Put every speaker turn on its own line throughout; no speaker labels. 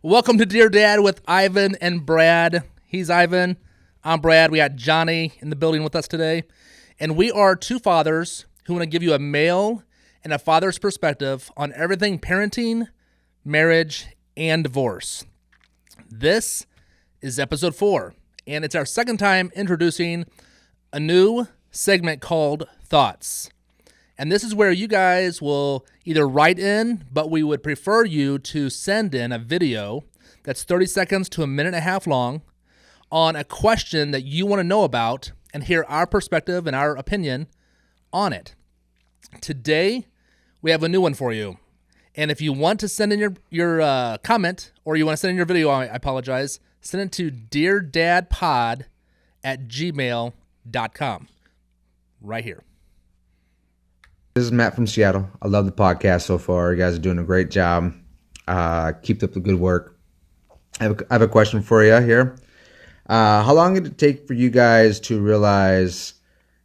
Welcome to Dear Dad with Ivan and Brad. He's Ivan. I'm Brad. We got Johnny in the building with us today. And we are two fathers who want to give you a male and a father's perspective on everything parenting, marriage, and divorce. This is episode 4, and it's our second time introducing a new segment called Thoughts. And this is where you guys will either write in, but we would prefer you to send in a video that's 30 seconds to a minute and a half long on a question that you want to know about and hear our perspective and our opinion on it. Today, we have a new one for you. And if you want to send in your comment or you want to send in your video, I apologize, send it to deardadpod@gmail.com right here.
This is Matt from Seattle. I love the podcast so far. You guys are doing a great job. Keep up the good work. I have a question for you here. How long did it take for you guys to realize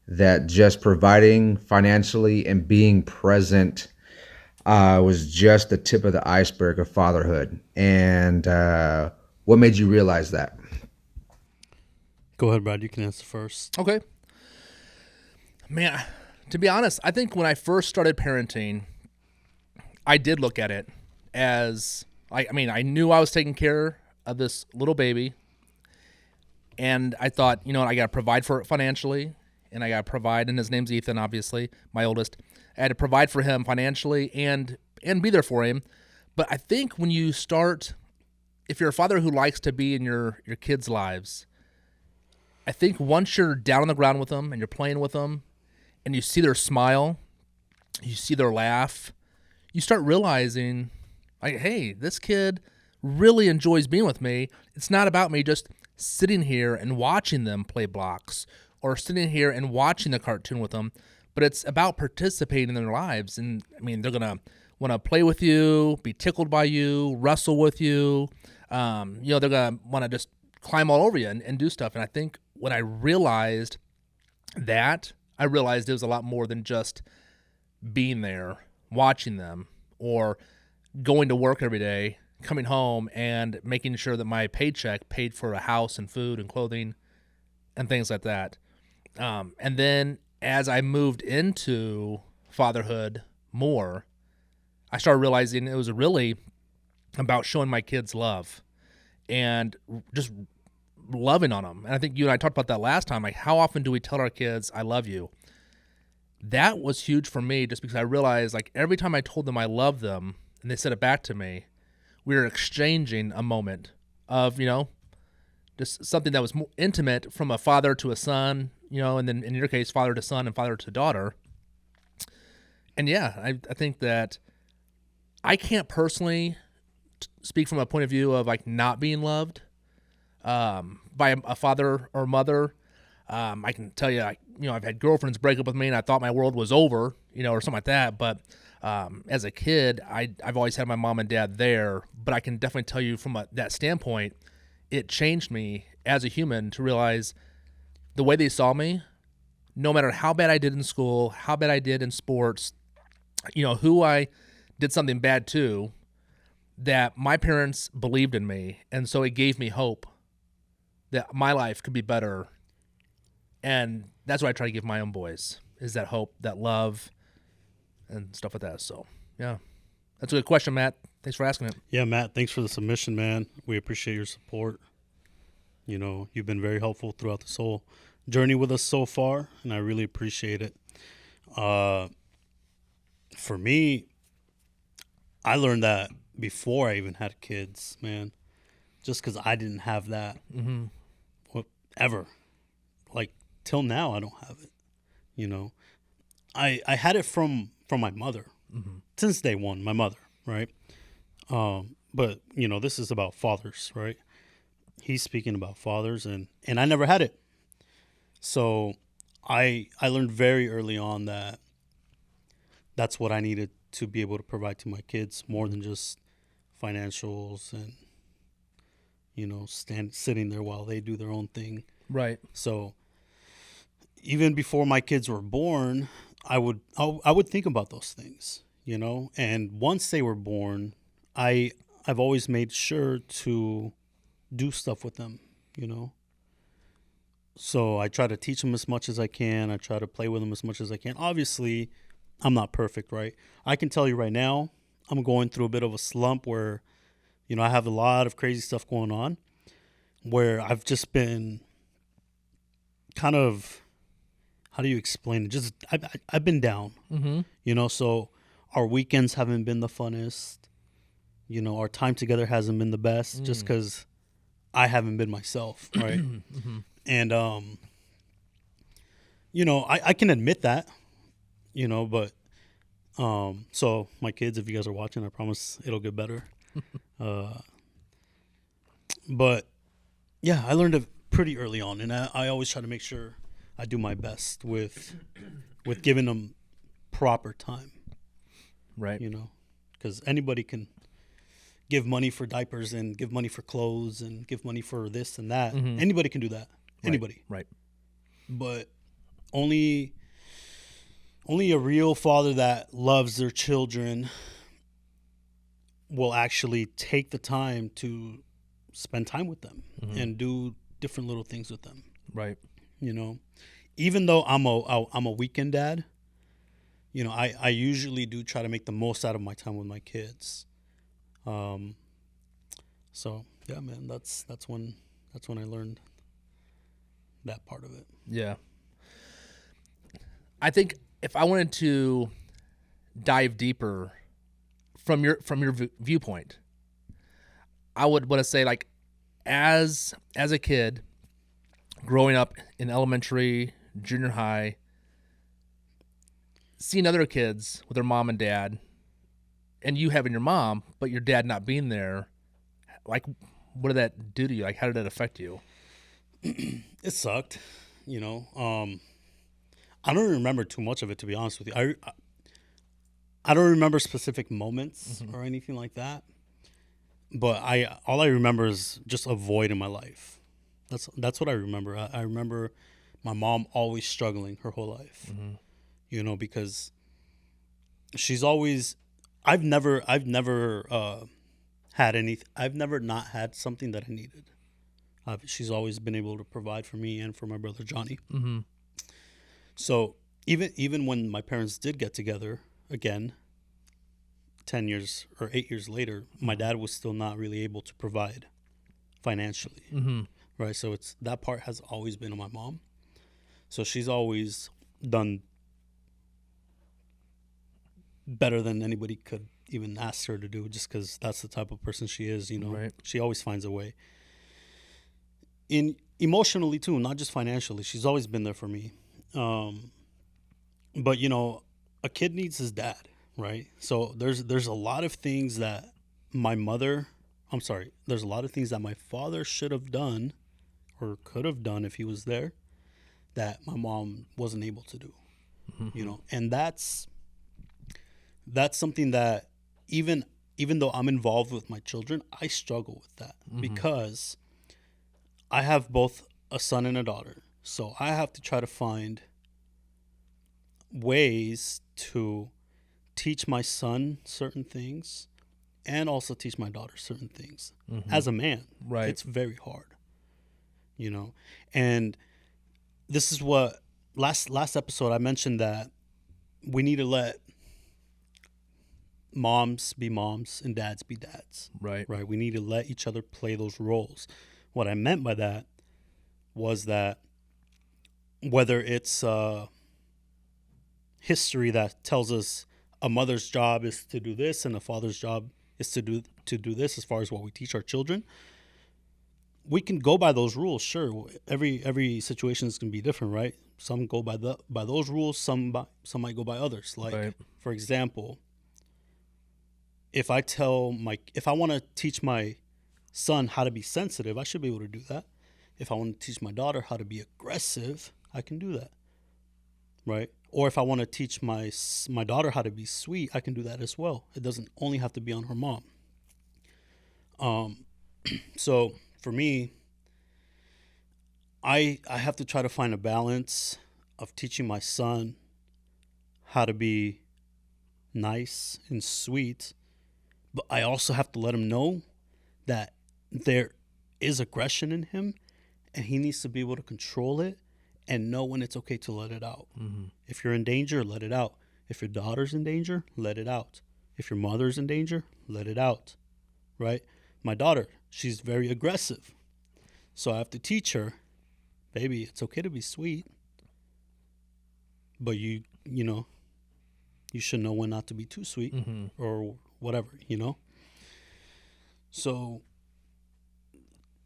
that just providing financially and being present was just the tip of the iceberg of fatherhood? And what made you realize that?
Go ahead, Brad. You can answer first.
Okay. Man, to be honest, I think when I first started parenting, I did look at it as, I knew I was taking care of this little baby, and I thought, I got to provide for it financially, and I got to provide, and his name's Ethan, obviously, my oldest. I had to provide for him financially and be there for him. But I think when you start, if you're a father who likes to be in your kids' lives, I think once you're down on the ground with them and you're playing with them, and you see their smile, you see their laugh, you start realizing, like, hey, this kid really enjoys being with me. It's not about me just sitting here and watching them play blocks or sitting here and watching the cartoon with them, but it's about participating in their lives. And, they're going to want to play with you, be tickled by you, wrestle with you. They're going to want to just climb all over you and do stuff. And I think when I realized that, I realized it was a lot more than just being there, watching them, or going to work every day, coming home, and making sure that my paycheck paid for a house and food and clothing and things like that. And then as I moved into fatherhood more, I started realizing it was really about showing my kids love and just loving on them. And I think you and I talked about that last time, like how often do we tell our kids, I love you? That was huge for me just because I realized like every time I told them I love them and they said it back to me, we were exchanging a moment of, just something that was more intimate from a father to a son, and then in your case, father to son and father to daughter. And yeah, I think that I can't personally speak from a point of view of like not being loved by a father or mother. I can tell you, I've had girlfriends break up with me and I thought my world was over, or something like that. But as a kid, I've always had my mom and dad there. But I can definitely tell you from that standpoint, it changed me as a human to realize the way they saw me, no matter how bad I did in school, how bad I did in sports, who I did something bad to, that my parents believed in me. And so it gave me hope that my life could be better. And that's what I try to give my own boys, is that hope, that love, and stuff like that. So, yeah. That's a good question, Matt. Thanks for asking it.
Yeah, Matt, thanks for the submission, man. We appreciate your support. You've been very helpful throughout this whole journey with us so far, and I really appreciate it. For me, I learned that before I even had kids, man, just because I didn't have that ever. Like, till now, I don't have it. I had it from my mother since day one, my mother, right? But this is about fathers, right? He's speaking about fathers, and I never had it. So I learned very early on that that's what I needed to be able to provide to my kids, more than just financials and sitting there while they do their own thing.
Right.
So even before my kids were born, I would think about those things, And once they were born, I I've always made sure to do stuff with them, you know. So I try to teach them as much as I can. I try to play with them as much as I can. Obviously, I'm not perfect, right? I can tell you right now, I'm going through a bit of a slump where, you know, I have a lot of crazy stuff going on, where I've just been kind of, how do you explain it? Just I've been down, you know. So our weekends haven't been the funnest. You know, our time together hasn't been the best, just because I haven't been myself, right? And you know, I can admit that, you know, but so my kids, if you guys are watching, I promise it'll get better. But yeah, I learned it pretty early on, and I always try to make sure I do my best with giving them proper time,
Right.
you know, because anybody can give money for diapers and give money for clothes and give money for this and that. Anybody can do that. Anybody.
Right.
But only a real father that loves their children will actually take the time to spend time with them and do different little things with them.
Right.
You know, even though I'm a weekend dad, you know, I usually do try to make the most out of my time with my kids. So yeah, man, that's when I learned that part of it.
Yeah. I think if I wanted to dive deeper from your viewpoint, I would want to say, like, as a kid growing up in elementary, junior high, seeing other kids with their mom and dad, and you having your mom, but your dad not being there, like, what did that do to you? Like, how did that affect you?
It sucked, you know. I don't remember too much of it, to be honest with you. I don't remember specific moments or anything like that. But all I remember is just a void in my life. That's what I remember. I remember my mom always struggling her whole life. You know, because she's always I've never had anything. I've never not had something that I needed. She's always been able to provide for me and for my brother Johnny. So even when my parents did get together again, 10 years or 8 years later, my dad was still not really able to provide financially. Right. So that part has always been on my mom. So she's always done better than anybody could even ask her to do, just because that's the type of person she is, you know.
Right.
She always finds a way. In emotionally too, not just financially. She's always been there for me. But you know, a kid needs his dad, right? So there's a lot of things that there's a lot of things that my father should have done or could have done if he was there that my mom wasn't able to do. You know, and that's something that even though I'm involved with my children, I struggle with that because I have both a son and a daughter. So I have to try to find ways to teach my son certain things and also teach my daughter certain things. As a man,
Right.
it's very hard, you know. And this is what last episode I mentioned, that we need to let moms be moms and dads be dads.
Right.
Right. We need to let each other play those roles. What I meant by that was that whether it's history that tells us a mother's job is to do this and a father's job is to do this, as far as what we teach our children, we can go by those rules. Sure, every situation is going to be different, right? Some go by those rules. Some might go by others. Like,
Right.
for example, if I want to teach my son how to be sensitive, I should be able to do that. If I want to teach my daughter how to be aggressive, I can do that, right? Or if I want to teach my daughter how to be sweet, I can do that as well. It doesn't only have to be on her mom. So for me, I have to try to find a balance of teaching my son how to be nice and sweet, But I also have to let him know that there is aggression in him, and he needs to be able to control it and know when it's okay to let it out. If you're in danger, let it out. If your daughter's in danger, let it out. If your mother's in danger, let it out, right? My daughter, she's very aggressive. So I have to teach her, baby, it's okay to be sweet, but you know, you should know when not to be too sweet or whatever, you know? So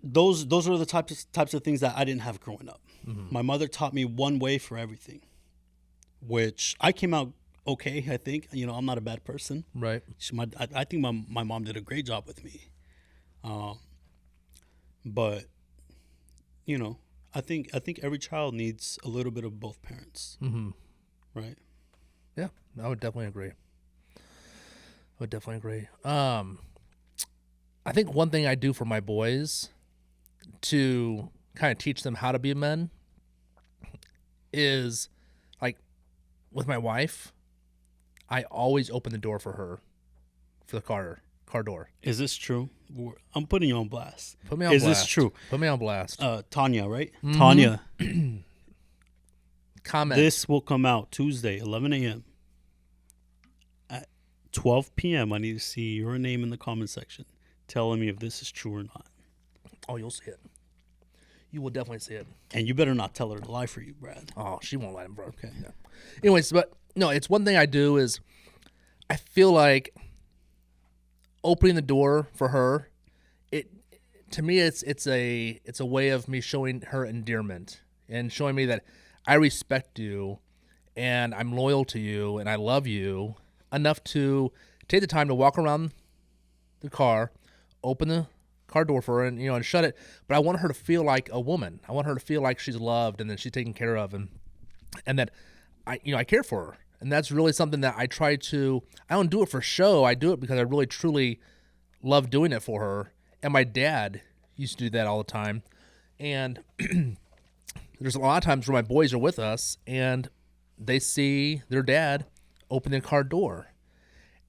those are the types of things that I didn't have growing up. My mother taught me one way for everything, which I came out okay, I think. You know, I'm not a bad person.
Right.
I think my mom did a great job with me. But, you know, I think every child needs a little bit of both parents. Right?
Yeah, I would definitely agree. I think one thing I do for my boys to kind of teach them how to be men is, like, with my wife, I always open the door for her, for the car door.
Is this true? I'm putting you on blast.
Put me on
blast.
blast.
Is this true?
Put me on blast.
Tanya, right? Tanya.
Comment.
This will come out Tuesday, 11 a.m. At 12 p.m., I need to see your name in the comment section telling me if this is true or not.
Oh, you'll see it. You will definitely see it.
And you better not tell her to lie for you, Brad.
Oh, she won't let him, bro.
Okay.
Yeah. Anyways, but no, it's one thing I do is I feel like opening the door for her, to me it's a way of me showing her endearment and showing me that I respect you and I'm loyal to you and I love you enough to take the time to walk around the car, open the car door for her and and shut it. But I want her to feel like a woman. I want her to feel like she's loved and that she's taken care of and that I care for her. And that's really something that I don't do it for show. I do it because I really truly love doing it for her. And my dad used to do that all the time. And there's a lot of times where my boys are with us and they see their dad open the car door.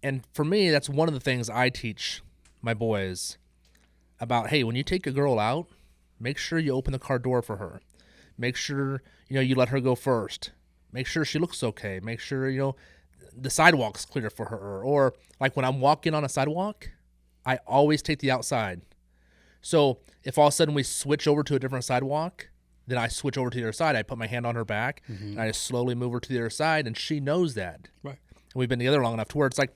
And for me, that's one of the things I teach my boys about, hey, when you take a girl out, make sure you open the car door for her. Make sure, you let her go first. Make sure she looks okay. Make sure, the sidewalk's clear for her. Or like when I'm walking on a sidewalk, I always take the outside. So if all of a sudden we switch over to a different sidewalk, then I switch over to the other side. I put my hand on her back, and I just slowly move her to the other side, and she knows that.
Right.
And we've been together long enough to where it's like,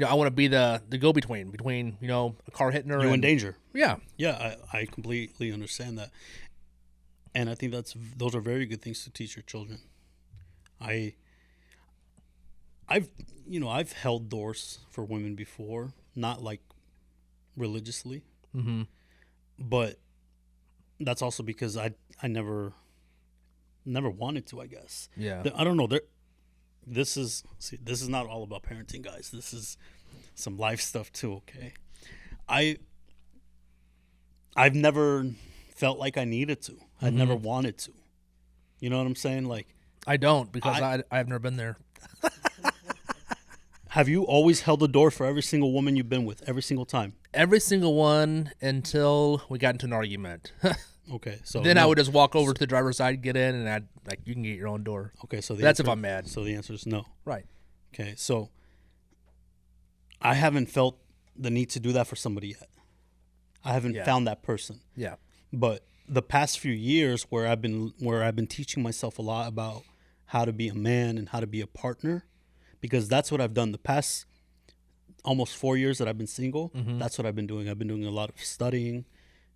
I want to be the go-between between, a car hitting her.
You're in danger.
Yeah.
Yeah, I completely understand that. And I think those are very good things to teach your children. I've held doors for women before, not like religiously, but that's also because I never wanted to, I guess.
Yeah.
I don't know. This is not all about parenting, guys. This is some life stuff too. Okay, I've never felt like I needed to. I never wanted to. You know what I'm saying? Like,
I don't, because I've never been there.
have you always held the door for every single woman you've been with, every single time?
Every single one until we got into an argument.
Okay, so
then I would just walk over to the driver's side, get in, and I'd you can get your own door.
Okay, so
that's if I'm mad.
So the answer is no.
Right.
Okay, so I haven't felt the need to do that for somebody yet. I haven't found that person.
Yeah.
But the past few years where I've been teaching myself a lot about how to be a man and how to be a partner, because that's what I've done the past almost 4 years that I've been single. That's what I've been doing. I've been doing a lot of studying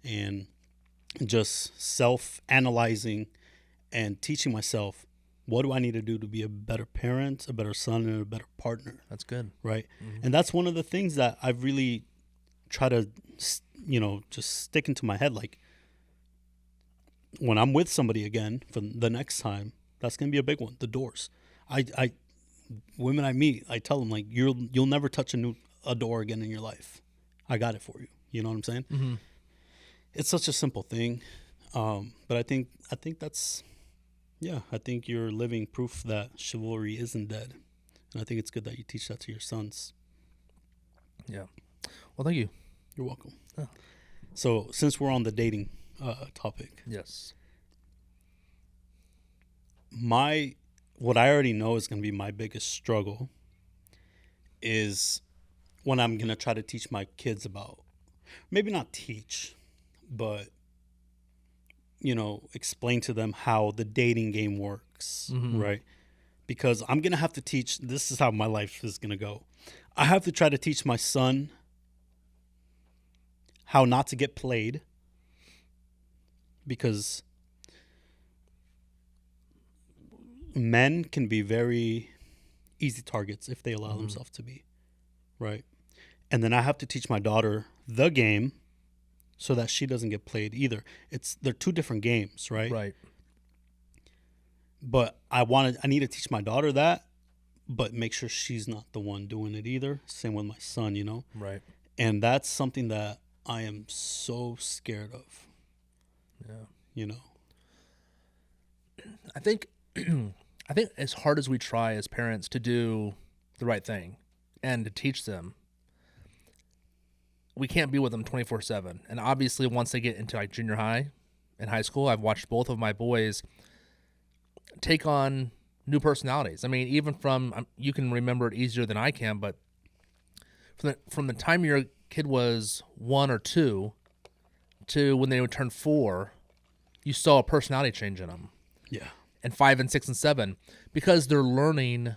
and just self-analyzing and teaching myself, what do I need to do to be a better parent, a better son, and a better partner?
That's good.
Right? And that's one of the things that I've really tried to, just stick into my head. Like, when I'm with somebody again for the next time, that's going to be a big one, the doors. Women I meet, I tell them, like, you'll never touch a door again in your life. I got it for you. You know what I'm saying? It's such a simple thing, but I think that's, I think you're living proof that chivalry isn't dead, and I think it's good that you teach that to your sons.
Yeah, Well, thank you.
You're welcome.
Oh.
So since we're on the dating topic,
Yes.
what I already know is going to be my biggest struggle is when I'm going to try to teach my kids about, maybe not teach, but, explain to them how the dating game works, right? Because I'm going to have to teach, this is how my life is going to go. I have to try to teach my son how not to get played, because men can be very easy targets if they allow themselves to be, right? And then I have to teach my daughter the game so that she doesn't get played either. They're two different games, right?
Right.
But I need to teach my daughter that, but make sure she's not the one doing it either. Same with my son,
Right.
And that's something that I am so scared of.
Yeah. I think as hard as we try as parents to do the right thing and to teach them, we can't be with them 24/7. And obviously once they get into like junior high and high school, I've watched both of my boys take on new personalities. I mean, even from, you can remember it easier than I can, but from the time your kid was 1 or 2 to when they would turn 4, you saw a personality change in them.
Yeah.
And 5 and 6 and 7, because they're learning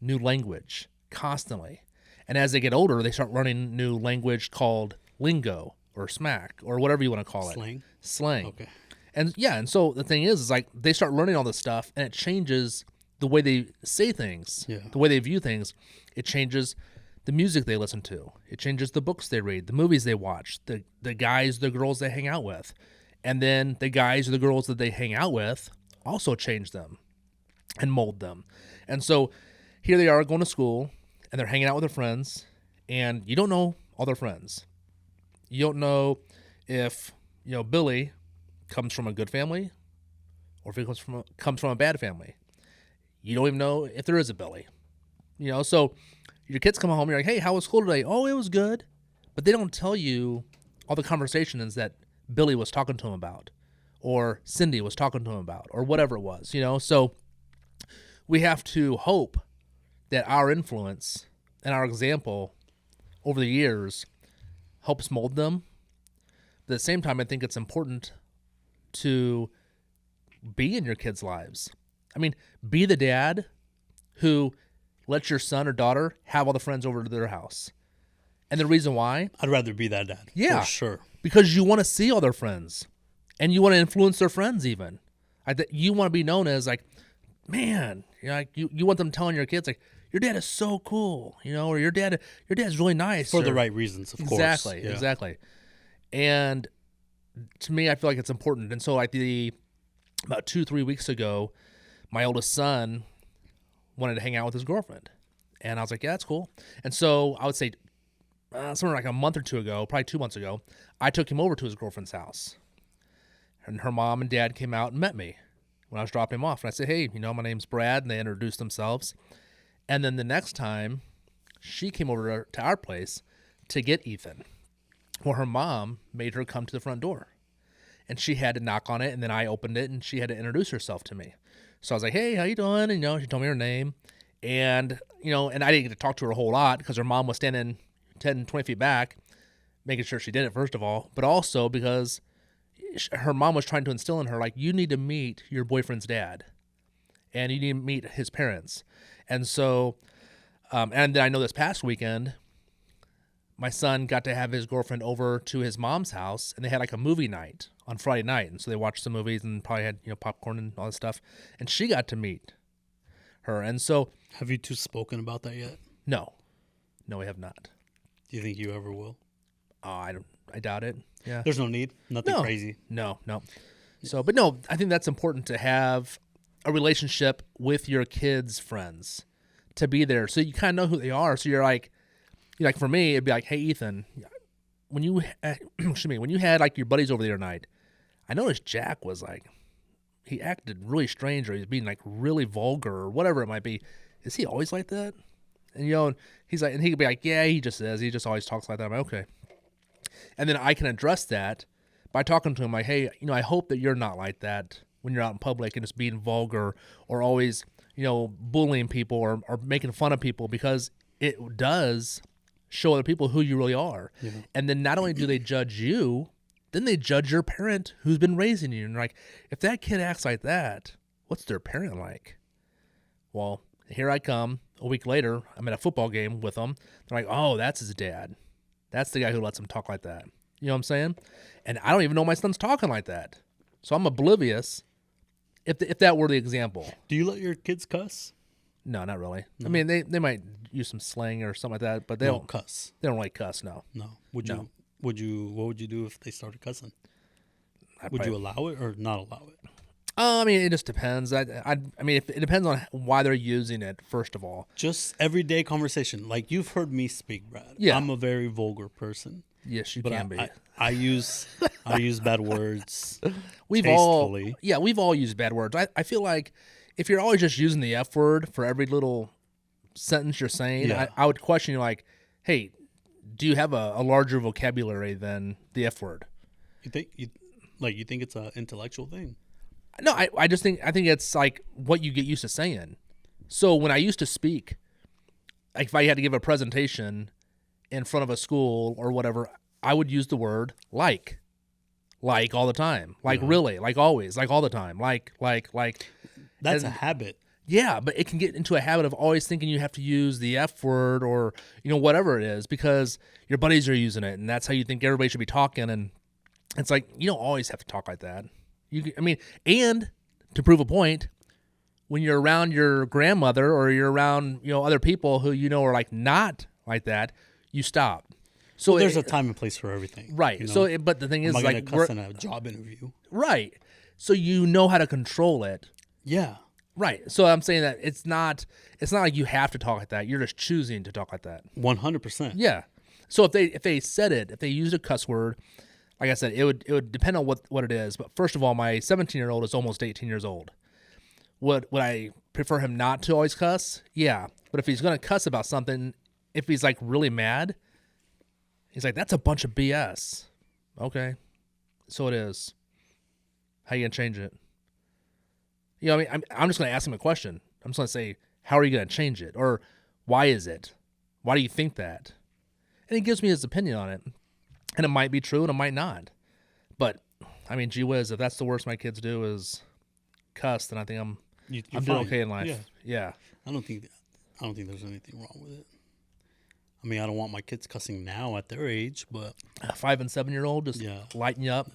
new language constantly. And as they get older, they start learning new language called lingo or smack or whatever you want to call it. Slang.
Okay.
And so the thing is like they start learning all this stuff, and it changes the way they say things, the way they view things. It changes the music they listen to. It changes the books they read, the movies they watch, the guys, the girls they hang out with. And then the guys or the girls that they hang out with also change them and mold them. And so here they are going to school, and they're hanging out with their friends, and you don't know all their friends. You don't know if, Billy comes from a good family or if he comes from a bad family. You don't even know if there is a Billy. So your kids come home, you're like, hey, how was school today? Oh, it was good. But they don't tell you all the conversations that Billy was talking to him about, or Cindy was talking to him about, or whatever it was, So we have to hope that our influence and our example over the years helps mold them. But at the same time, I think it's important to be in your kids' lives. I mean, be the dad who lets your son or daughter have all the friends over to their house. And the reason why?
I'd rather be that dad.
Yeah.
For sure.
Because you want to see all their friends. And you want to influence their friends even. You want to be known as like, man, you want them telling your kids like, your dad is so cool, or your dad's really nice.
For the right reasons, of course.
Exactly. And to me, I feel like it's important. And so about 2-3 weeks ago, my oldest son wanted to hang out with his girlfriend. And I was like, yeah, that's cool. And so I would say somewhere like a month or 2 ago, probably 2 months ago, I took him over to his girlfriend's house. And her mom and dad came out and met me when I was dropping him off. And I said, hey, my name's Brad. And they introduced themselves. And then the next time, she came over to our place to get Ethan. Well, her mom made her come to the front door. And she had to knock on it, and then I opened it, and she had to introduce herself to me. So I was like, hey, how you doing? And, she told me her name. And, and I didn't get to talk to her a whole lot because her mom was standing 10, 20 feet back, making sure she did it, first of all. But also because her mom was trying to instill in her, like, you need to meet your boyfriend's dad. And you need to meet his parents. And so, and then I know this past weekend, my son got to have his girlfriend over to his mom's house, and they had like a movie night on Friday night. And so they watched some movies and probably had, popcorn and all that stuff. And she got to meet her. And so.
Have you two spoken about that yet?
No, we have not.
Do you think you ever will?
I doubt it. Yeah.
There's no need. Nothing crazy.
No. So, but no, I think that's important to have a relationship with your kids' friends, to be there so you kind of know who they are. So you're like for me, it'd be like, hey, Ethan, when you had like your buddies over the other night, I noticed Jack was like, he acted really strange, or he's being like really vulgar or whatever it might be. Is he always like that? And, you know, he's like, and he could be like, yeah, he just is. He just always talks like that. I'm like, okay. And then I can address that by talking to him like, hey, you know, I hope that you're not like that when you're out in public and just being vulgar or always, you know, bullying people or making fun of people, because it does show other people who you really are. Yeah. And then not only do they judge you, then they judge your parent who's been raising you. And like, if that kid acts like that, what's their parent like? Well, here I come a week later. I'm at a football game with them. They're like, oh, that's his dad. That's the guy who lets him talk like that. You know what I'm saying? And I don't even know my son's talking like that. So I'm oblivious if that were the example.
Do you let your kids cuss?
No, not really. No. I mean, they might use some slang or something like that, but they don't
cuss.
They don't really cuss, no.
No. What would you do if they started cussing? Would you allow it or not allow it?
I mean, it just depends. I mean, it depends on why they're using it, first of all.
Just everyday conversation. Like, you've heard me speak, Brad.
Yeah.
I'm a very vulgar person.
Yes, you can be.
I use bad words
we've all used bad words. I feel like if you're always just using the F word for every little sentence you're saying, I would question you like, hey, do you have a larger vocabulary than the F word?
You think it's an intellectual thing?
No, I think it's like what you get used to saying. So when I used to speak, like if I had to give a presentation in front of a school or whatever, I would use the word like all the time, like really, like always, like all the time, like.
That's a habit.
Yeah, but it can get into a habit of always thinking you have to use the F word or, you know, whatever it is because your buddies are using it and that's how you think everybody should be talking. And it's like, you don't always have to talk like that. And to prove a point, when you're around your grandmother or you're around, you know, other people who you know are like not like that, you stop. So
there's a time and place for everything,
right? You know? So, but the thing is, like,
cuss in a job interview,
right? So you know how to control it,
yeah,
right. So I'm saying that it's not like you have to talk like that. You're just choosing to talk like that.
100%.
Yeah. So if they used a cuss word, like I said, it would depend on what it is. But first of all, my 17-year-old is almost 18 years old. Would I prefer him not to always cuss? Yeah. But if he's going to cuss about something, if he's like really mad, he's like, that's a bunch of BS. Okay. So it is. How you going to change it? You know, I mean, I'm just going to ask him a question. I'm just going to say, how are you going to change it? Or why is it? Why do you think that? And he gives me his opinion on it. And it might be true and it might not. But, I mean, gee whiz, if that's the worst my kids do is cuss, then I think I'm doing okay in life. Yeah.
I don't think there's anything wrong with it. I mean, I don't want my kids cussing now at their age, but
a 5 and 7-year-old just lighten you up.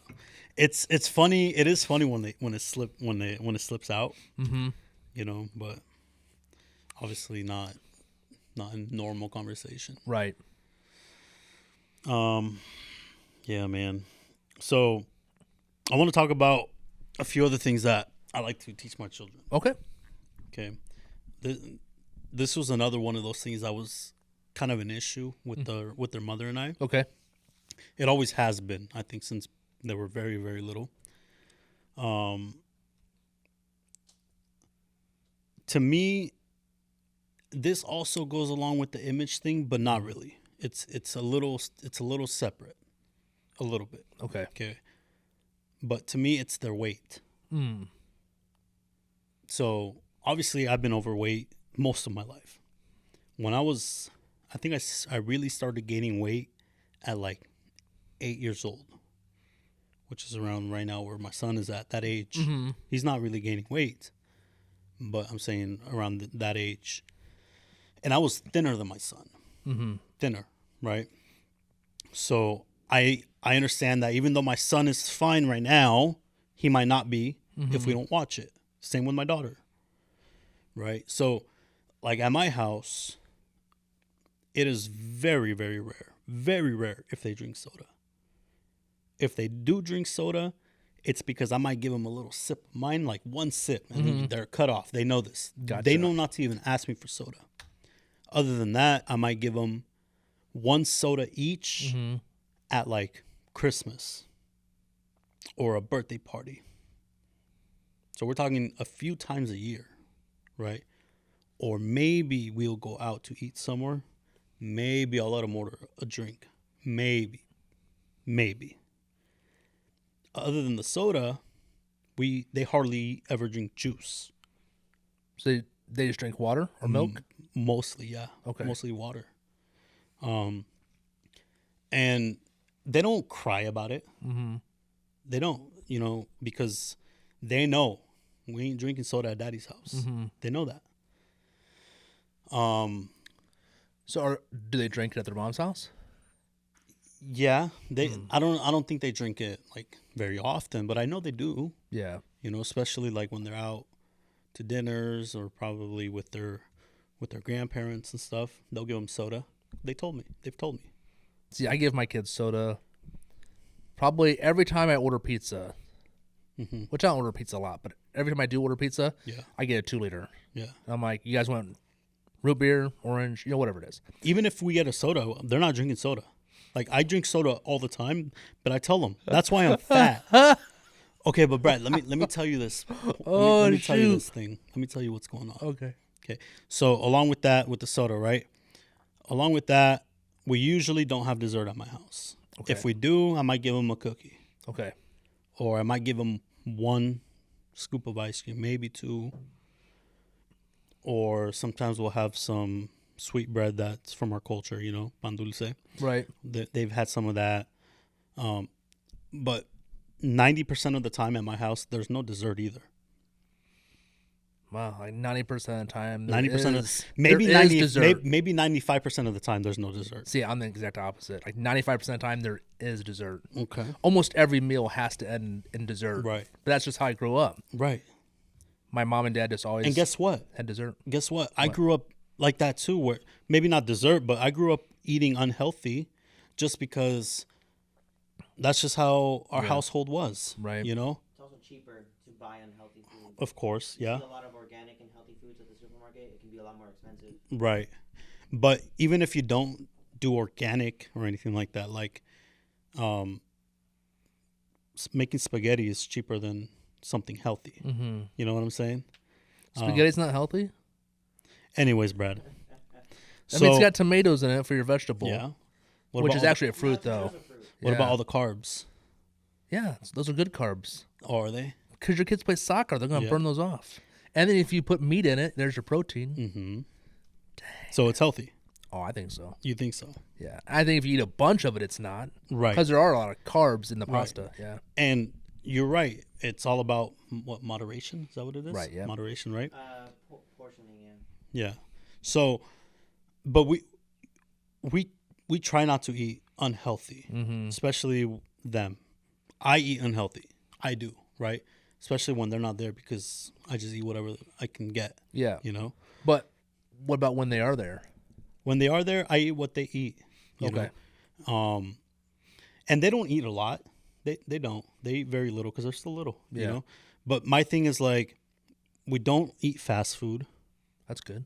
It's funny. It is funny when it slips out.
Mm-hmm.
You know, but obviously not in normal conversation.
Right.
Yeah, man. So I want to talk about a few other things that I like to teach my children.
Okay.
This was another one of those things that was kind of an issue with their mother and I.
Okay.
It always has been, I think, since they were very, very little. To me, this also goes along with the image thing, but not really. It's a little separate, a little bit.
Okay.
But to me, it's their weight. So obviously, I've been overweight most of my life. When I think I really started gaining weight at like 8 years old, which is around right now where my son is at that age.
Mm-hmm.
He's not really gaining weight, but I'm saying around that age. And I was thinner than my son.
Mm-hmm.
Thinner, right? So I understand that even though my son is fine right now, he might not be if we don't watch it. Same with my daughter, right? So, like at my house, it is very, very rare if they drink soda. If they do drink soda, it's because I might give them a little sip of mine, like one sip, and they're cut off. They know this.
Gotcha.
They know not to even ask me for soda. Other than that, I might give them one soda each at like Christmas or a birthday party. So we're talking a few times a year, right? or maybe we'll go out to eat somewhere. Maybe I'll let them order a drink. Maybe. Other than the soda, they hardly ever drink juice.
So they just drink water or milk?
Mostly, yeah.
Okay.
Mostly water. And they don't cry about it. Mm-hmm. They don't, because they know we ain't drinking soda at Daddy's house. Mm-hmm. They know that.
So do they drink it at their mom's house?
Yeah, they. I don't think they drink it like very often, but I know they do.
Yeah.
Especially like when they're out to dinners or probably with their grandparents and stuff. They'll give them soda. They've told me.
See, I give my kids soda probably every time I order pizza, which I don't order pizza a lot, but every time I do order pizza, I get a 2-liter.
Yeah.
I'm like, you guys want root beer, orange, whatever it is.
Even if we get a soda, they're not drinking soda. Like, I drink soda all the time, but I tell them that's why I'm fat. Okay, but Brad, let me tell you this. Let me tell you this thing. Let me tell you what's going on.
Okay.
So along with that, with the soda, right? Along with that, we usually don't have dessert at my house. Okay. If we do, I might give them a cookie.
Okay.
Or I might give them 1 scoop of ice cream, maybe 2. Or sometimes we'll have some sweet bread that's from our culture, pan dulce.
Right.
They've had some of that. But 90% of the time at my house, there's no dessert either.
Wow, like 90% of the time.
90%
maybe
95% of the time there's no dessert.
See, I'm the exact opposite. Like 95% of the time there is dessert.
Okay.
Almost every meal has to end in dessert.
Right.
But that's just how I grew up.
Right.
My mom and dad just always
And guess what?
Had dessert.
Guess what? I grew up like that too, where maybe not dessert, but I grew up eating unhealthy just because that's just how our household was.
Right.
It's also cheaper to buy unhealthy food.
Of course, yeah.
See a lot of organic and healthy foods at the supermarket. It can be a lot more expensive.
Right. But even if you don't do organic or anything like that, like making spaghetti is cheaper than something healthy. Mm-hmm. You know what I'm saying?
Spaghetti's not healthy?
Anyways, Brad.
I mean, it's got tomatoes in it for your vegetable.
Yeah.
Which is actually a fruit, though.
What about all the carbs?
Yeah, those are good carbs.
Oh, are they?
Because your kids play soccer, they're going to burn those off. And then if you put meat in it, there's your protein.
Mm-hmm. So it's healthy.
Oh, I think so.
You think so?
Yeah. I think if you eat a bunch of it, it's not.
Right.
Because there are a lot of carbs in the pasta. Yeah.
And you're right. It's all about moderation. Is that what it is?
Right, yeah.
Moderation, right?
Portioning, yeah.
Yeah. So, but we try not to eat unhealthy, especially them. I eat unhealthy. I do, right? Especially when they're not there because I just eat whatever I can get.
Yeah.
But
what about when they are there?
When they are there, I eat what they eat. You know? And they don't eat a lot. They don't. They eat very little because they're still little, you know? But my thing is like, we don't eat fast food.
That's good.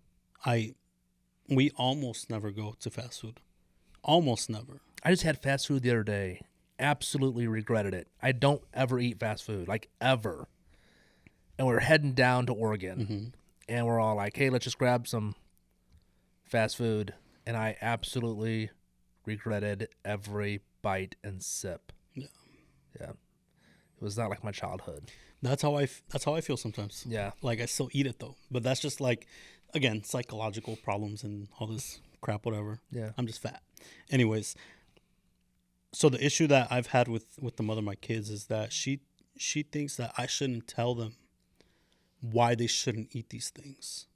We almost never go to fast food. Almost never.
I just had fast food the other day. Absolutely regretted it. I don't ever eat fast food, like ever. And we're heading down to Oregon. And we're all like, hey, let's just grab some fast food. And I absolutely regretted every bite and sip. Yeah. It was not like my childhood.
That's how I feel sometimes.
Yeah.
Like I still eat it though. But that's just like, again, psychological problems and all this crap, whatever.
Yeah.
I'm just fat. Anyways, so the issue that I've had with the mother of my kids is that she thinks that I shouldn't tell them why they shouldn't eat these things.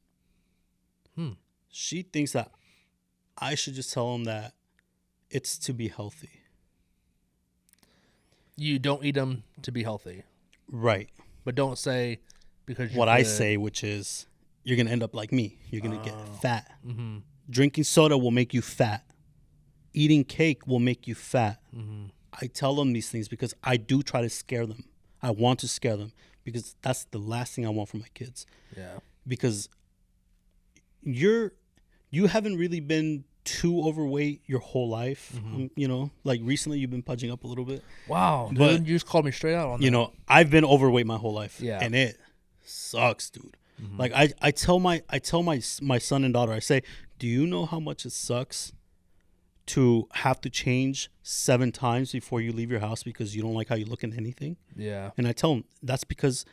She thinks that I should just tell them that it's to be healthy.
You don't eat them to be healthy.
Right.
But don't say because
what I say, which is you're going to end up like me. You're going to get fat. Mm-hmm. Drinking soda will make you fat. Eating cake will make you fat. Mm-hmm. I tell them these things because I do try to scare them. I want to scare them because that's the last thing I want for my kids.
Yeah. Because
you haven't really been too overweight your whole life. Mm-hmm. Like recently you've been pudging up a little bit.
Wow. But you just called me straight out on that.
I've been overweight my whole life.
Yeah.
And it sucks, dude. Like I tell my son and daughter, I say, do you know how much it sucks to have to change 7 times before you leave your house because you don't like how you look in anything?
Yeah.
And I tell them that's because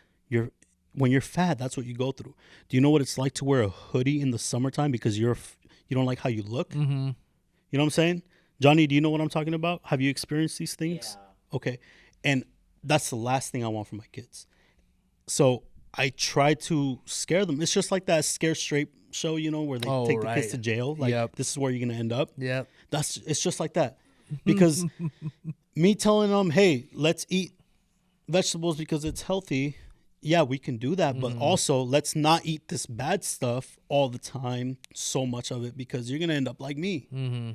when you're fat, that's what you go through. Do you know what it's like to wear a hoodie in the summertime because you don't like how you look?
Mm-hmm.
You know what I'm saying? Johnny, do you know what I'm talking about? Have you experienced these things?
Yeah.
Okay. And that's the last thing I want for my kids. So I try to scare them. It's just like that Scare Straight show, where they take the kids to jail. Like, this is where you're going to end up.
Yep.
It's just like that. Because me telling them, hey, let's eat vegetables because it's healthy. Yeah, we can do that. But also, let's not eat this bad stuff all the time, so much of it, because you're going to end up like me.
Mm-hmm.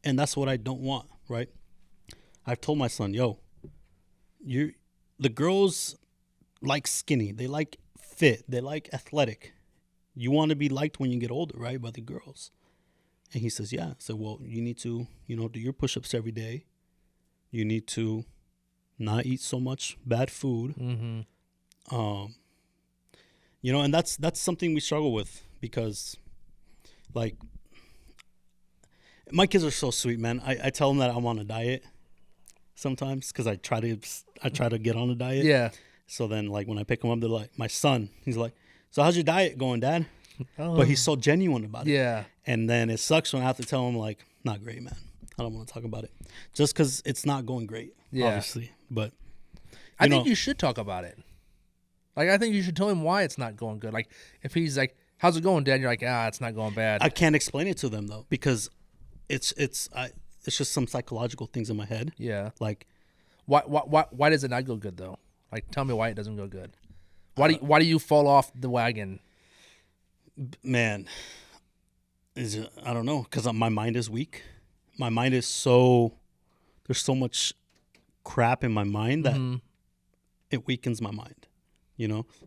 And that's what I don't want, right? I've told my son, yo, the girls like skinny. They like fit. They like athletic. You want to be liked when you get older, right, by the girls. And he says, yeah. I said, well, you need to, do your push-ups every day. You need to not eat so much bad food.
Mm-hmm.
And that's something we struggle with because, like, my kids are so sweet, man. I tell them that I'm on a diet sometimes because I try to get on a diet.
Yeah.
So then, like, when I pick them up, they're like, my son, he's like, so how's your diet going, Dad?
Oh.
But he's so genuine about it.
Yeah.
And then it sucks when I have to tell him, like, not great, man. I don't want to talk about it. Just because it's not going great, obviously. But
I think you should talk about it. Like, I think you should tell him why it's not going good. Like, if he's like, how's it going, Dad? You're like, it's not going bad.
I can't explain it to them, though, because it's just some psychological things in my head.
Yeah.
Like,
why does it not go good, though? Like, tell me why it doesn't go good. Why do you fall off the wagon?
Man, I don't know, because my mind is weak. My mind is there's so much crap in my mind that it weakens my mind.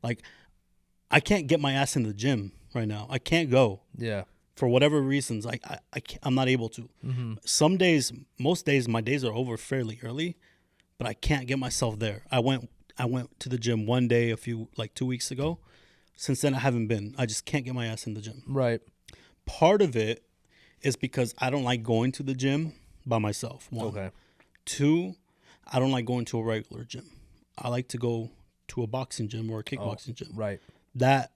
Like, I can't get my ass in the gym right now. I can't go.
Yeah.
For whatever reasons, I'm not able to.
Mm-hmm.
Some days, most days, my days are over fairly early, but I can't get myself there. I went to the gym one day 2 weeks ago. Since then, I haven't been. I just can't get my ass in the gym.
Right.
Part of it is because I don't like going to the gym by myself. 1.
Okay.
2, I don't like going to a regular gym. I like to go to a boxing gym or a kickboxing gym.
Right.
That,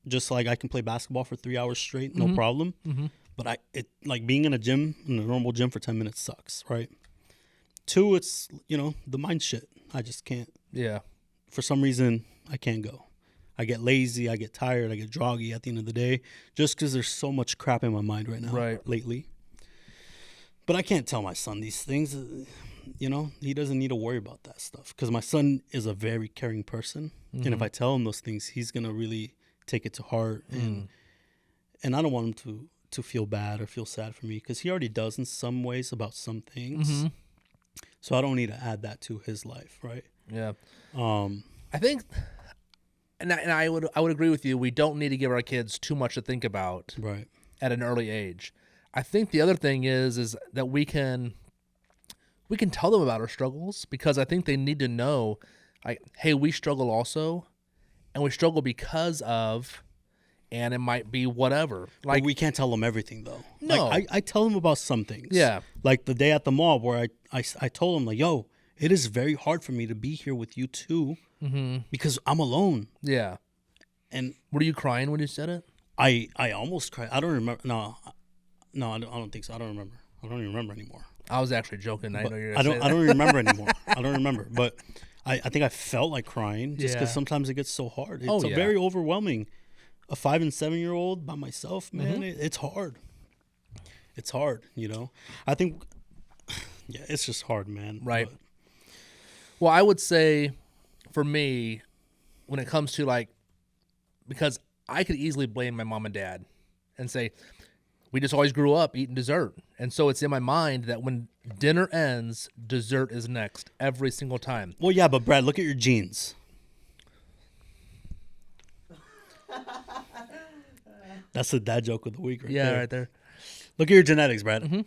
just like I can play basketball for 3 hours straight, no problem. Mm-hmm. But being in a normal gym for 10 minutes sucks, right? 2, it's, the mind shit. I just can't.
Yeah.
For some reason, I can't go. I get lazy, I get tired, I get groggy at the end of the day, just because there's so much crap in my mind right now, lately. But I can't tell my son these things. He doesn't need to worry about that stuff, because my son is a very caring person. And if I tell him those things, he's going to really take it to heart. And I don't want him to feel bad or feel sad for me, because he already does in some ways about some things. Mm-hmm. So I don't need to add that to his life, right?
Yeah. I think... And I would agree with you. We don't need to give our kids too much to think about at an early age. I think the other thing is that we can tell them about our struggles, because I think they need to know, like, hey, we struggle also, and we struggle because of, and it might be whatever. Like,
but we can't tell them everything, though.
No.
Like, I tell them about some things.
Yeah.
Like the day at the mall where I told them, like, yo, it is very hard for me to be here with you too. Mm-hmm. Because I'm alone.
Yeah.
And
were you crying when you said it?
I almost cried. I don't remember. No, I don't think so. I don't remember. I don't even remember anymore.
I was actually joking. I know you're.
I don't remember anymore. I don't remember. But I think I felt like crying just because sometimes it gets so hard. It's very overwhelming. A 5 and 7 year old by myself, man. It's hard. It's hard. I think. Yeah, it's just hard, man.
Right. But. Well, I would say, for me, when it comes to, like, because I could easily blame my mom and dad and say, we just always grew up eating dessert. And so it's in my mind that when dinner ends, dessert is next every single time.
Well, yeah, but Brad, look at your genes. That's the dad joke of the week right there.
Yeah, right there.
Look at your genetics, Brad. Mm-hmm.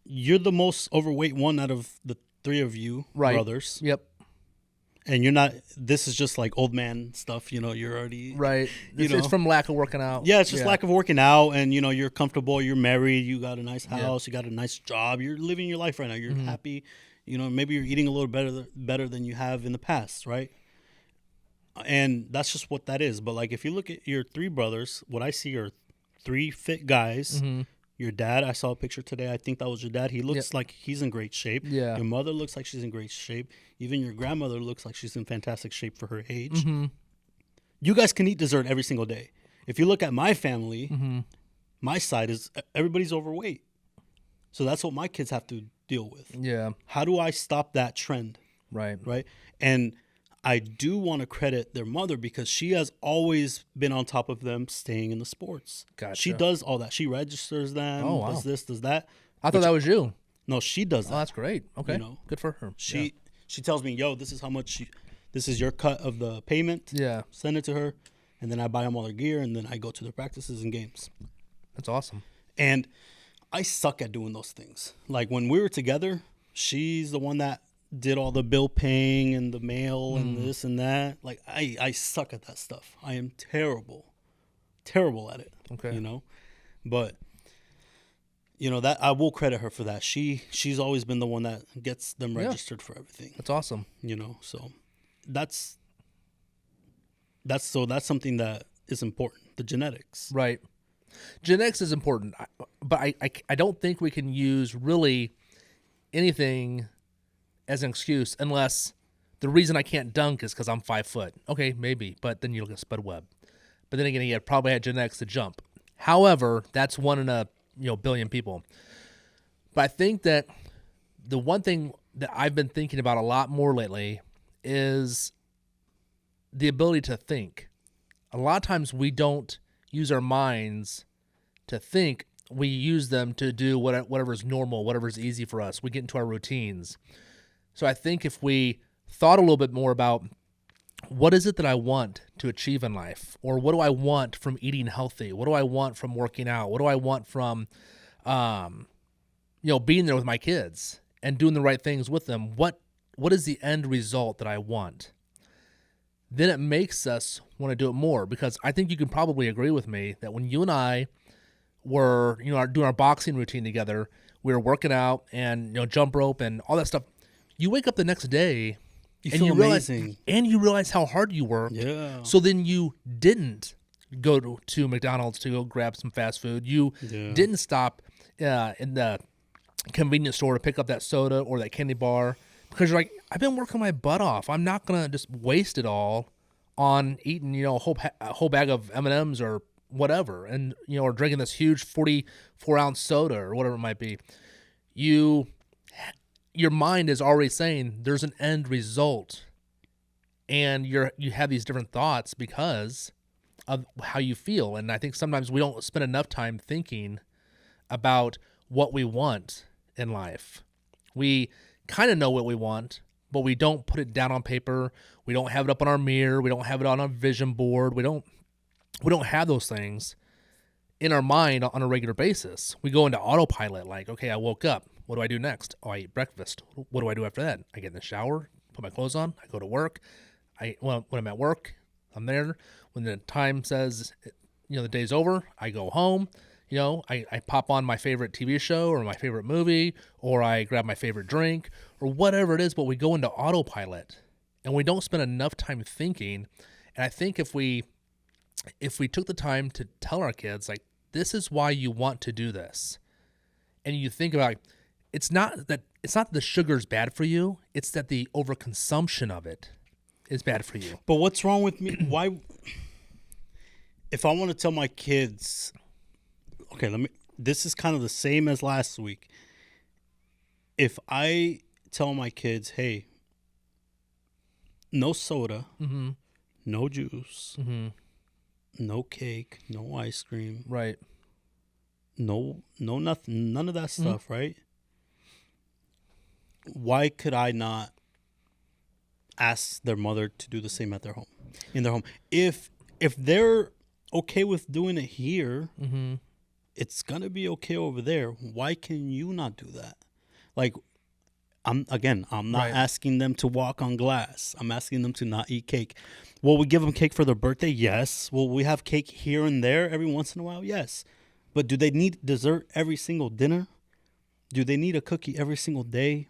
You're the most overweight one out of the 3 of you brothers.
Yep.
And you're not. This is just like old man stuff. You're already
Right.
You
It's
know.
from lack of working out.
Yeah, it's just lack of working out, and you're comfortable. You're married. You got a nice
Yeah.
house. You got a nice job. You're living your life right now. You're
Mhm.
happy. Maybe you're eating a little better than you have in the past, right? And that's just what that is. But like, if you look at your three brothers, what I see are three fit guys.
Mhm.
Your dad, I saw a picture today. I think that was your dad. He looks like he's in great shape.
Yeah.
Your mother looks like she's in great shape. Even your grandmother looks like she's in fantastic shape for her age.
Mhm.
You guys can eat dessert every single day. If you look at my family,
Mhm.
my side is everybody's overweight. So that's what my kids have to deal with.
Yeah.
How do I stop that trend?
Right.
Right. And I do want to credit their mother because she has always been on top of them staying in the sports.
Gotcha.
She does all that. She registers them,
Oh, wow.
does this, does that.
I thought that was you.
No, she does
Oh,
that.
that's great. Okay.
You know,
Good for her.
She tells me, yo, this is how much this is your cut of the payment.
Yeah.
Send it to her. And then I buy them all their gear and then I go to their practices and games.
That's awesome.
And I suck at doing those things. Like when we were together, she's the one that did all the bill paying and the mail and this and that. Like I suck at that stuff. I am terrible at it.
Okay.
But that I will credit her for that. She's always been the one that gets them registered for everything.
That's awesome.
So that's something that is important. The genetics.
Right. Genetics is important, but I don't think we can use really anything as an excuse unless the reason I can't dunk is because I'm 5 foot. Okay, maybe, but then you look at Spud Webb. But then again, he probably had genetics to jump. However, that's one in a billion people. But I think that the one thing that I've been thinking about a lot more lately is the ability to think. A lot of times we don't use our minds to think. We use them to do whatever's normal, whatever's easy for us. We get into our routines. So I think if we thought a little bit more about what is it that I want to achieve in life, or what do I want from eating healthy? What do I want from working out? What do I want from, being there with my kids and doing the right things with them? What is the end result that I want? Then it makes us want to do it more, because I think you can probably agree with me that when you and I were, doing our boxing routine together, we were working out and, jump rope and all that stuff. You wake up the next day
You
and
feel
you realize,
amazing.
and you realize how hard you worked.
Yeah.
So then you didn't go to McDonald's to go grab some fast food. You didn't stop in the convenience store to pick up that soda or that candy bar, because you're like, I've been working my butt off. I'm not gonna just waste it all on eating, a whole bag of M&Ms or whatever, and or drinking this huge 44-ounce soda or whatever it might be. Your mind is already saying there's an end result, and you have these different thoughts because of how you feel. And I think sometimes we don't spend enough time thinking about what we want in life. We kind of know what we want, but we don't put it down on paper. We don't have it up on our mirror. We don't have it on our vision board. We don't have those things in our mind on a regular basis. We go into autopilot, like, okay, I woke up. What do I do next? Oh, I eat breakfast. What do I do after that? I get in the shower, put my clothes on, I go to work. When I'm at work, I'm there. When the time says, the day's over, I go home. I pop on my favorite TV show or my favorite movie, or I grab my favorite drink or whatever it is, but we go into autopilot and we don't spend enough time thinking. And I think if we took the time to tell our kids, like, this is why you want to do this, and you think about, it's not that the sugar's bad for you, it's that the overconsumption of it is bad for you.
But what's wrong with me? Why? If I want to tell my kids, okay, this is kind of the same as last week. If I tell my kids, hey, no soda, no juice, no cake, no ice cream,
Right.
no nothing, none of that stuff, right? Why could I not ask their mother to do the same at in their home? If they're okay with doing it here, it's gonna be okay over there. Why can you not do that? Like, I'm not
Right.
asking them to walk on glass. I'm asking them to not eat cake. Will we give them cake for their birthday? Yes. Will we have cake here and there every once in a while? Yes. But do they need dessert every single dinner? Do they need a cookie every single day?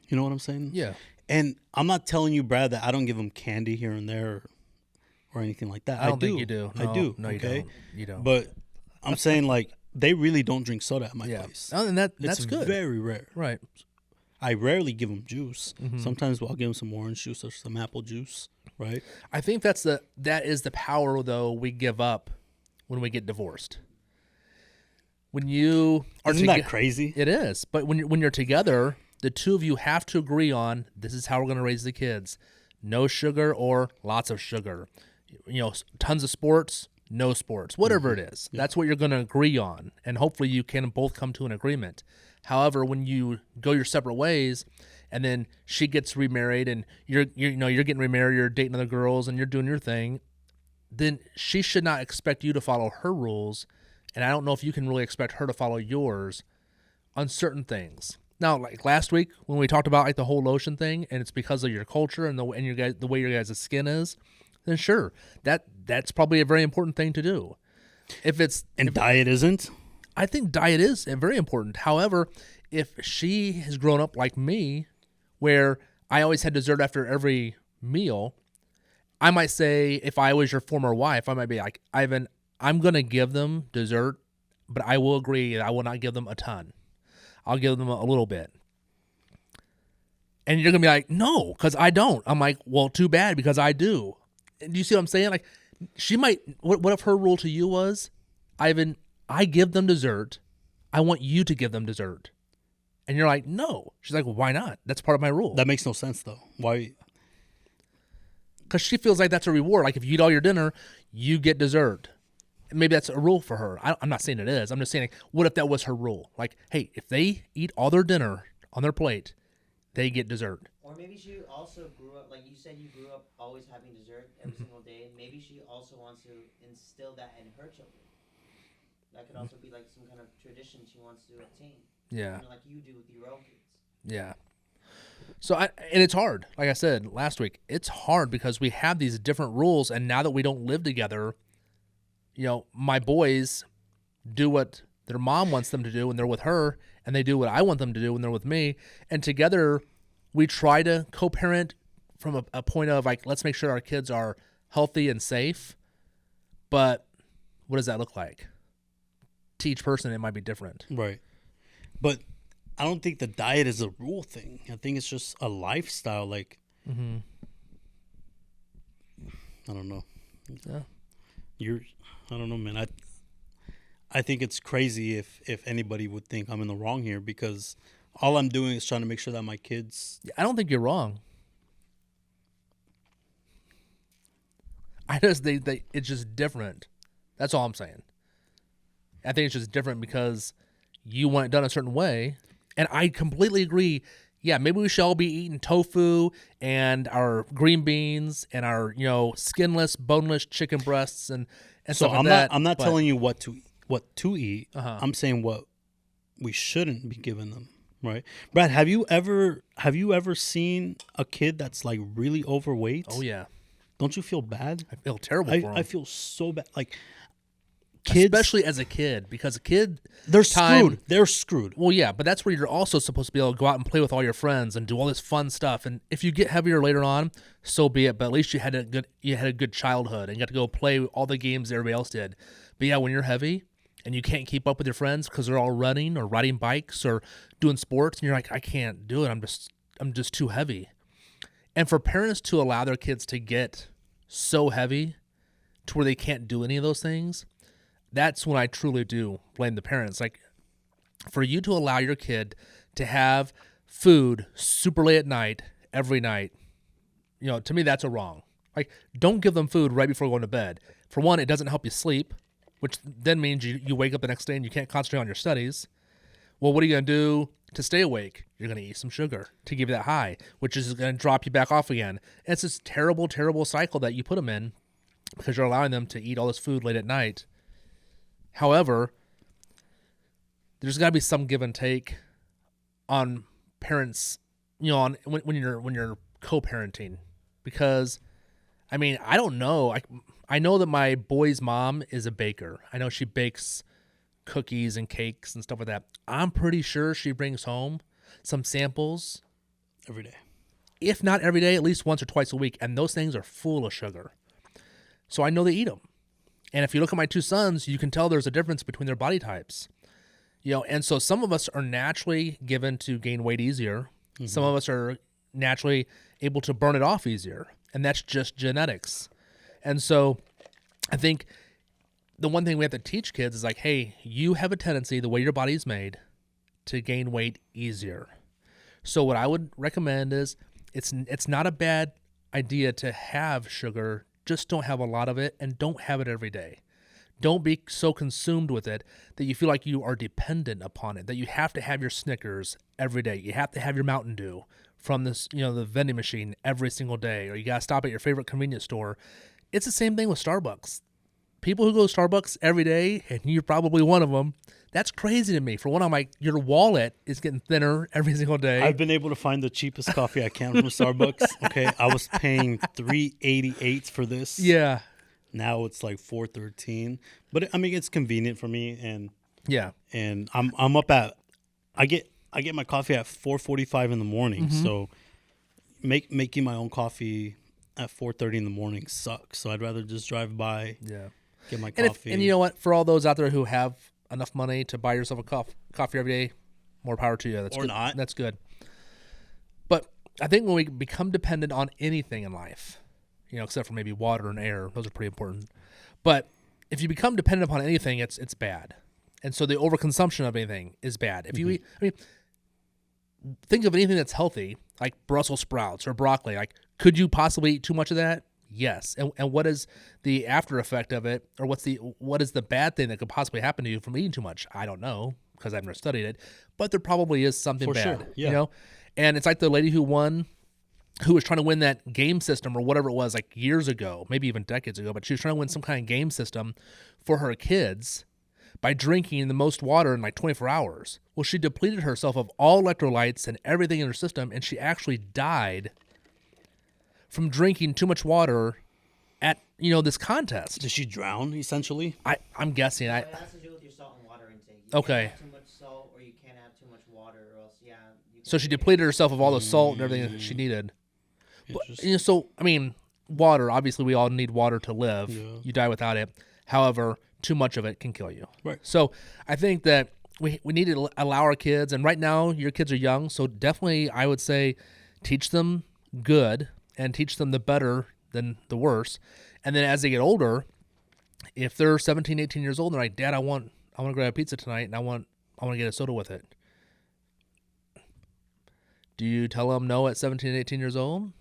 You know what I'm saying?
Yeah.
And I'm not telling you, Brad, that I don't give them candy here and there or anything like that.
I don't think you do.
I
No,
do.
No,
okay?
you don't. You don't.
But I'm saying, like, they really don't drink soda at my
yeah.
place.
Oh, and that's
It's
good.
very rare.
Right.
I rarely give them juice.
Mm-hmm.
Sometimes I'll give them some orange juice or some apple juice, right?
I think that is the power though we give up when we get divorced. When you are
Isn't that crazy?
It is. But when you're together, the two of you have to agree on this is how we're going to raise the kids. No sugar or lots of sugar. You know, tons of sports, no sports, whatever it is. Yeah. That's what you're going to agree on, and hopefully you can both come to an agreement. However, when you go your separate ways, and then she gets remarried, and you're getting remarried, you're dating other girls, and you're doing your thing, then she should not expect you to follow her rules, and I don't know if you can really expect her to follow yours on certain things. Now, like last week when we talked about like the whole lotion thing, and it's because of your culture and the way your guys' skin is, then sure, that's probably a very important thing to do. If
diet isn't.
I think diet is very important. However, if she has grown up like me, where I always had dessert after every meal, I might say, if I was your former wife, I might be like, Ivan, I'm going to give them dessert, but I will agree that I will not give them a ton. I'll give them a little bit. And you're going to be like, no, because I don't. I'm like, well, too bad, because I do. And do you see what I'm saying? Like, she might, what if her rule to you was, Ivan, I give them dessert. I want you to give them dessert. And you're like, no. She's like, well, why not? That's part of my rule.
That makes no sense, though. Why?
Because she feels like that's a reward. Like, if you eat all your dinner, you get dessert. Maybe that's a rule for her. I'm not saying it is. I'm just saying, like, what if that was her rule? Like, hey, if they eat all their dinner on their plate, they get dessert.
Or maybe she also grew up, like you said, you grew up always having dessert every single day. Maybe she also wants to instill that in her children. That could also be like some kind of tradition she wants to obtain.
Yeah.
Like you do with your own kids.
Yeah. So, and it's hard. Like I said last week, it's hard because we have these different rules, and now that we don't live together, you know, my boys do what their mom wants them to do when they're with her, and they do what I want them to do when they're with me. And together, we try to co-parent from a point of like, let's make sure our kids are healthy and safe. But what does that look like? To each person, it might be different.
Right. But I don't think the diet is a rule thing. I think it's just a lifestyle. Like, I don't know.
Yeah.
I don't know, man. I think it's crazy if anybody would think I'm in the wrong here, because all I'm doing is trying to make sure that my kids.
I don't think you're wrong. I just think it's just different. That's all I'm saying. I think it's just different because you want it done a certain way, and I completely agree. Yeah, maybe we should all be eating tofu and our green beans and our, you know, skinless, boneless chicken breasts and
So
stuff like that.
I'm not telling you what to eat.
Uh-huh.
I'm saying what we shouldn't be giving them. Right, Brad? Have you ever seen a kid that's like really overweight?
Oh yeah.
Don't you feel bad?
I feel terrible for them.
I feel so bad. Like, kids,
especially as a kid, because a kid,
they're screwed. They're screwed.
Well, yeah, but that's where you're also supposed to be able to go out and play with all your friends and do all this fun stuff. And if you get heavier later on, so be it. But at least you had a good childhood and got to go play all the games that everybody else did. But yeah, when you're heavy and you can't keep up with your friends because they're all running or riding bikes or doing sports, and you're like, I can't do it. I'm just too heavy. And for parents to allow their kids to get so heavy to where they can't do any of those things, that's when I truly do blame the parents. Like, for you to allow your kid to have food super late at night, every night, you know, to me, that's a wrong. Like, don't give them food right before going to bed. For one, it doesn't help you sleep, which then means you wake up the next day and you can't concentrate on your studies. Well, what are you going to do to stay awake? You're going to eat some sugar to give you that high, which is going to drop you back off again. And it's this terrible, terrible cycle that you put them in because you're allowing them to eat all this food late at night. However, there's got to be some give and take on parents, when you're co-parenting, because I mean, I don't know. I know that my boy's mom is a baker. I know she bakes cookies and cakes and stuff like that. I'm pretty sure she brings home some samples
every day.
If not every day, at least once or twice a week. And those things are full of sugar. So I know they eat them. And if you look at my two sons, you can tell there's a difference between their body types. And so some of us are naturally given to gain weight easier. Mm-hmm. Some of us are naturally able to burn it off easier. And that's just genetics. And so I think the one thing we have to teach kids is like, hey, you have a tendency, the way your body is made, to gain weight easier. So what I would recommend is it's not a bad idea to have sugar, just don't have a lot of it and don't have it every day. Don't be so consumed with it that you feel like you are dependent upon it, that you have to have your Snickers every day. You have to have your Mountain Dew from this, the vending machine every single day, or you got to stop at your favorite convenience store. It's the same thing with Starbucks. People who go to Starbucks every day, and you're probably one of them, that's crazy to me. For one, I'm like, your wallet is getting thinner every single day.
I've been able to find the cheapest coffee I can from Starbucks. Okay, I was paying $3.88 for this.
Yeah.
Now it's like $4.13. But I mean, it's convenient for me, and
yeah.
And I'm up at I get my coffee at 4:45 in the morning. Mm-hmm. So making my own coffee at 4:30 in the morning sucks. So I'd rather just drive by. Yeah. Get my coffee.
And you know what? For all those out there who have enough money to buy yourself a coffee every day, more power to you. That's good.
Not.
That's good. But I think when we become dependent on anything in life, except for maybe water and air, those are pretty important. But if you become dependent upon anything, it's bad. And so the overconsumption of anything is bad. If you eat, think of anything that's healthy, like Brussels sprouts or broccoli. Like, could you possibly eat too much of that? Yes. And what is the after effect of it, or what is the bad thing that could possibly happen to you from eating too much? I don't know, because I've never studied it, but there probably is something
For
bad.
Sure. Yeah.
And it's like the lady who was trying to win that game system or whatever it was, like years ago, maybe even decades ago, but she was trying to win some kind of game system for her kids by drinking the most water in like 24 hours. Well, she depleted herself of all electrolytes and everything in her system, and she actually died from drinking too much water at, this contest.
Did she drown, essentially?
I'm guessing.
It has to do with your salt and water intake. You
Okay.
can't have too much salt, or you can't have too much water, or else,
So she depleted herself of all the salt and everything that she needed. But, so, water, obviously we all need water to live. Yeah. You die without it. However, too much of it can kill you.
Right.
So I think that we need to allow our kids, and right now your kids are young, so definitely I would say teach them good and teach them the better than the worse. And then as they get older, if they're 17, 18 years old, they're like, Dad, I want to grab a pizza tonight, and I want to get a soda with it. Do you tell them no at 17, 18 years old?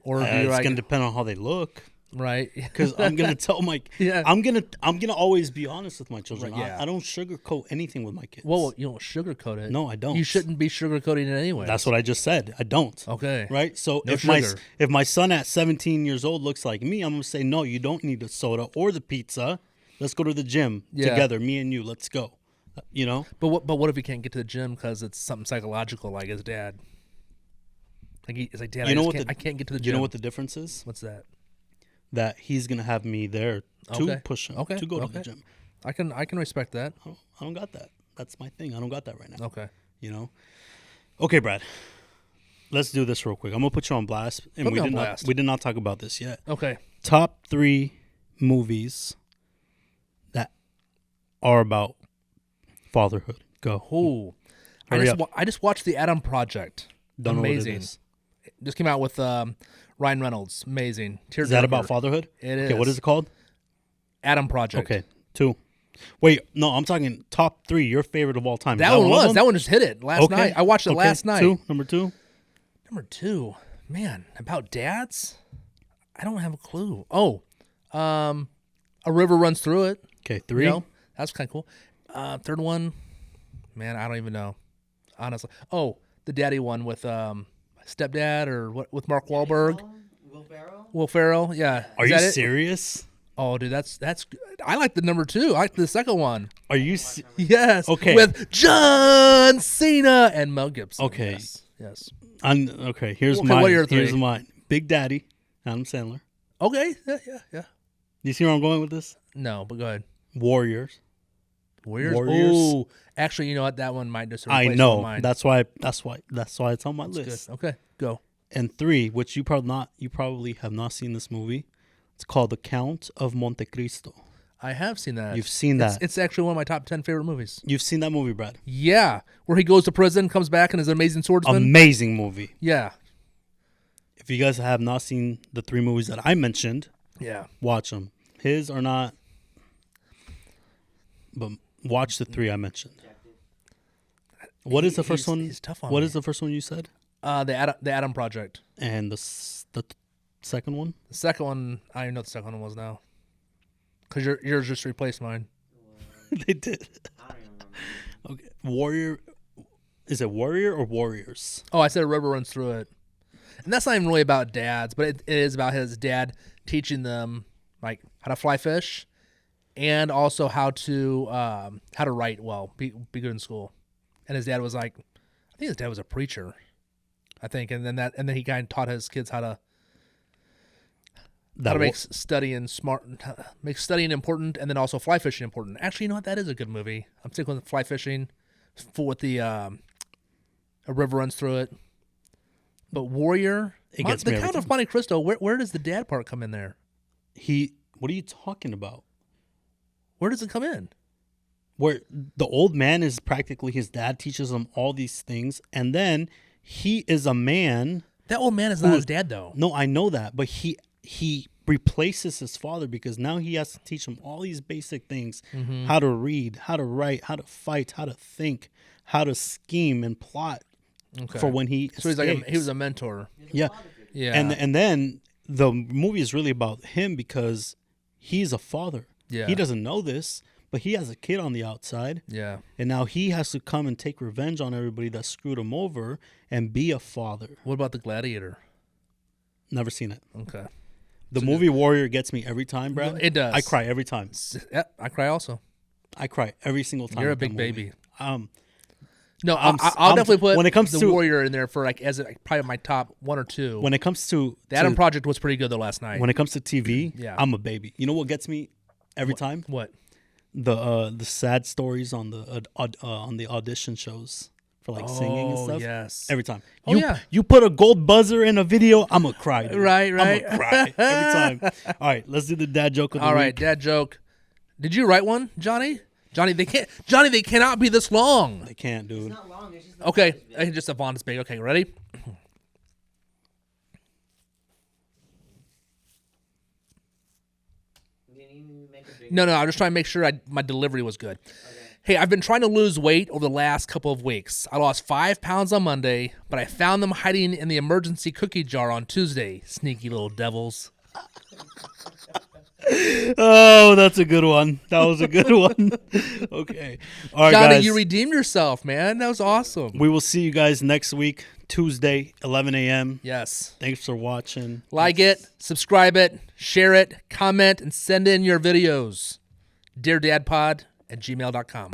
Or
it's going to depend on how they look.
Right.
Because I'm going to tell I'm going to always be honest with my children.
Right, yeah.
I don't sugarcoat anything with my kids.
Well, you don't sugarcoat it.
No, I don't.
You shouldn't be sugarcoating it anyway.
That's what I just said. I don't.
Okay.
Right? So
no
if my son at 17 years old looks like me, I'm going to say, no, you don't need the soda or the pizza. Let's go to the gym together, me and you. Let's go.
But what if he can't get to the gym because it's something psychological, like his dad? Like it's like, Dad, I can't get to the gym.
You know what the difference is?
What's that?
That he's gonna have me there to push him to go to the gym.
I can respect that.
I don't got that. That's my thing. I don't got that right now.
Okay.
Okay, Brad. Let's do this real quick. I'm gonna put you on blast, and we did not talk about this yet.
Okay.
Top 3 movies that are about fatherhood. Go.
Ooh. I just watched The Adam Project.
Don't
Amazing.
Know what it is.
Just came out with Ryan Reynolds. Amazing.
Is that about fatherhood?
It is.
Okay, what is it called?
Adam Project.
Okay, 2. Wait, no, I'm talking top 3. Your favorite of all time.
That one was. That one just hit it last night. I watched it last night.
Number 2.
Number 2. Man, about dads? I don't have a clue. Oh, A River Runs Through It.
Okay, 3.
That's kind of cool. Third one, man, I don't even know. Honestly. Oh, the daddy one with Stepdad or what with Mark Wahlberg. Will Ferrell, yeah.
Are you serious?
Oh, dude, that's good. I like the number 2. I like the second one.
Are you
yes.
Okay.
With John Cena and Mel Gibson.
Okay.
Yes. Yes.
Okay, here's
Okay,
mine.
what are your three?
Here's mine. Big Daddy, Adam Sandler.
Okay. Yeah.
You see where I'm going with this?
No, but go ahead.
Warriors.
Warriors.
Warriors.
Oh, actually, you know what? That one might just replace
I
one of
know.
mine.
That's why it's on my
That's
list.
good. Okay, go.
And 3, which you probably have not seen this movie. It's called The Count of Monte Cristo.
I have seen that.
You've seen that.
It's actually one of my top 10 favorite movies.
You've seen that movie, Brad.
Yeah, where he goes to prison, comes back, and is an amazing swordsman.
Amazing movie.
Yeah.
If you guys have not seen the 3 movies that I mentioned,
Yeah.
watch them. His or not, but watch the 3 I mentioned. What is the first one?
He's tough on
What
me.
is the first one you said?
The Adam Project.
And the second one?
The second one, I don't even know what the second one was now. Because yours just replaced mine.
They did.
I don't even remember.
Okay. Warrior. Is it Warrior or Warriors?
Oh, I said a river runs through it. And that's not even really about dads, but it is about his dad teaching them like how to fly fish and also how to write well, be good in school. And his dad was like, I think his dad was a preacher, I think, and then he kind of taught his kids how to make studying important, and then also fly fishing important. Actually, you know what? That is a good movie. I'm sticking with fly fishing, with the a river runs through it. But Warrior,
It gets me
the
every
Count of Monte Cristo. Where does the dad part come in there?
What are you talking about?
Where does it come in?
Where the old man is practically his dad, teaches him all these things, and then he is a man.
That old man is not his dad, though.
No, I know that, but he replaces his father because now he has to teach him all these basic things: how to read, how to write, how to fight, how to think, how to scheme and plot for when he.
So he was a mentor.
Yeah,
Yeah,
and then the movie is really about him because he's a father.
Yeah.
He doesn't know this, but he has a kid on the outside.
Yeah.
And now he has to come and take revenge on everybody that screwed him over and be a father.
What about the Gladiator?
Never seen it.
Okay.
The movie Warrior gets me every time, Brad.
It does.
I cry every time.
Yeah, I cry also.
I cry every single time.
You're a
with that
big
movie.
baby. No, I'll definitely put
when it comes
the
to
Warrior in there for probably my top 1 or 2.
when it comes to
The Adam Project was pretty good though last night.
when it comes to TV,
Yeah.
I'm a baby. You know what gets me every time?
What?
The sad stories on the audition shows for like singing and stuff.
Yes.
Every time.
Oh, yeah.
You put a gold buzzer in a video, I'm gonna cry. Dude.
Right.
I'm gonna cry every time. All right, let's do the dad joke of the
All
week.
right, dad joke. Did you write one, Johnny? Johnny, they cannot be this long.
They can't,
It's
dude.
not long. It's just
Okay, just a font is big. Okay, ready? No, I'm just trying to make sure my delivery was good. Hey, I've been trying to lose weight over the last couple of weeks. I lost 5 pounds on Monday, but I found them hiding in the emergency cookie jar on Tuesday. Sneaky little devils.
Oh, that's a good one. That was a good one. Okay. All right,
Johnny,
guys.
you redeemed yourself, man. That was awesome.
We will see you guys next week, Tuesday, 11 a.m.
Yes.
Thanks for watching.
Like it, subscribe it, share it, comment, and send in your videos. deardadpod@gmail.com.